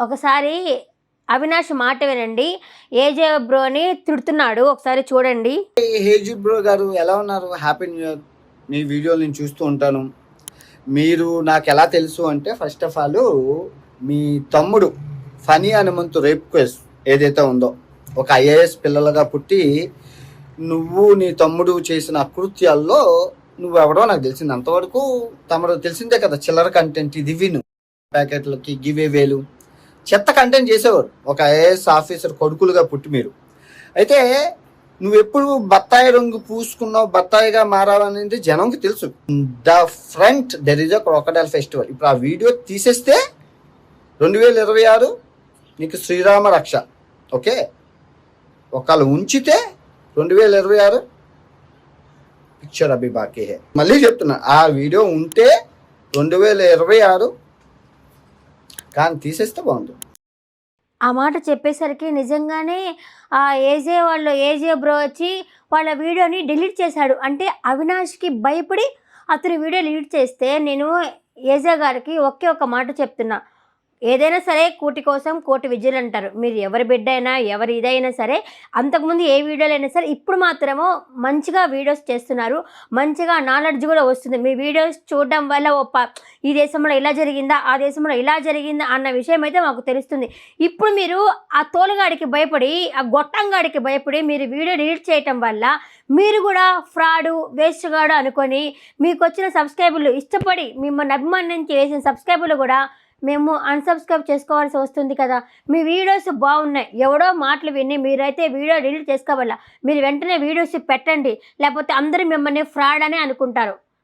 ఒకసారి అవినాష్ మాట వినండి. ఏజే బ్రోని తిడుతున్నాడు, ఒకసారి చూడండి. ఏజే బ్రో గారు ఎలా ఉన్నారు? Happy new year. మీ వీడియోలు నేను చూస్తూ ఉంటాను. మీరు నాకు ఎలా తెలుసు అంటే, ఫస్ట్ ఆఫ్ ఆల్ మీ తమ్ముడు ఫనీ హనుమంతు రేప్ కేస్ ఏదైతే ఉందో, ఒక ఐఏఎస్ పిల్లలుగా పుట్టి నువ్వు నీ తమ్ముడు చేసిన అకృత్యాల్లో నువ్వెవడో నాకు తెలిసింది. అంతవరకు తమరు తెలిసిందే కదా, చిల్లర కంటెంట్ ఇది విను, ప్యాకెట్లకి గివే వేలు చెత్త కంటెంట్ చేసేవారు ఒక ఐఏఎస్ ఆఫీసర్ కొడుకులుగా పుట్టి మీరు. అయితే నువ్వెప్పుడు బత్తాయి రంగు పూసుకున్నావు, బత్తాయిగా మారావనేది జనంకి తెలుసు. The front there is a crocodile festival. ఇప్పుడు ఆ వీడియో తీసేస్తే 2026 నీకు శ్రీరామ రక్ష. ఓకే, ఒకళ్ళు ఉంచితే 2026 పిక్చర్ అభి బాకీ హే. మళ్ళీ చెప్తున్నా, ఆ వీడియో ఉంటే 2026, కానీ తీసేస్తే బాగుంటుంది. ఆ మాట చెప్పేసరికి నిజంగానే ఆ ఏజే బ్రో వచ్చి వాళ్ళ వీడియోని డిలీట్ చేశాడు. అంటే అవినాష్కి భయపడి అతని వీడియో డిలీట్ చేస్తే, నేను ఏజే గారికి ఒకే ఒక మాట చెప్తున్నా, ఏదైనా సరే కూటి కోసం కోటి విద్యలు అంటారు. మీరు ఎవరి బిడ్డ అయినా ఎవరి ఇదైనా సరే, అంతకుముందు ఏ వీడియోలు అయినా సరే, ఇప్పుడు మాత్రము మంచిగా వీడియోస్ చేస్తున్నారు, మంచిగా నాలెడ్జ్ కూడా వస్తుంది. మీ వీడియోస్ చూడడం వల్ల ఈ దేశంలో ఇలా జరిగిందా, ఆ దేశంలో ఇలా జరిగిందా అన్న విషయం అయితే మాకు తెలుస్తుంది. ఇప్పుడు మీరు ఆ తోలుగాడికి భయపడి, ఆ గొట్టంగాడికి భయపడి మీరు వీడియో డిలీట్ చేయటం వల్ల మీరు కూడా ఫ్రాడు, వేస్ట్గాడు అనుకొని మీకు వచ్చిన సబ్స్క్రైబర్లు ఇష్టపడి మిమ్మల్ని అభిమానించి వేసిన సబ్స్క్రైబర్లు కూడా మేము అన్సబ్స్క్రైబ్ చేసుకోవాల్సి వస్తుంది కదా. మీ వీడియోస్ బాగున్నాయి, ఎవడో మాటలు విని మీరైతే వీడియో డిలీట్ చేసుకోవాలా. మీరు వెంటనే వీడియోస్ పెట్టండి, లేకపోతే అందరూ మిమ్మల్ని ఫ్రాడ్ అనే అనుకుంటారు.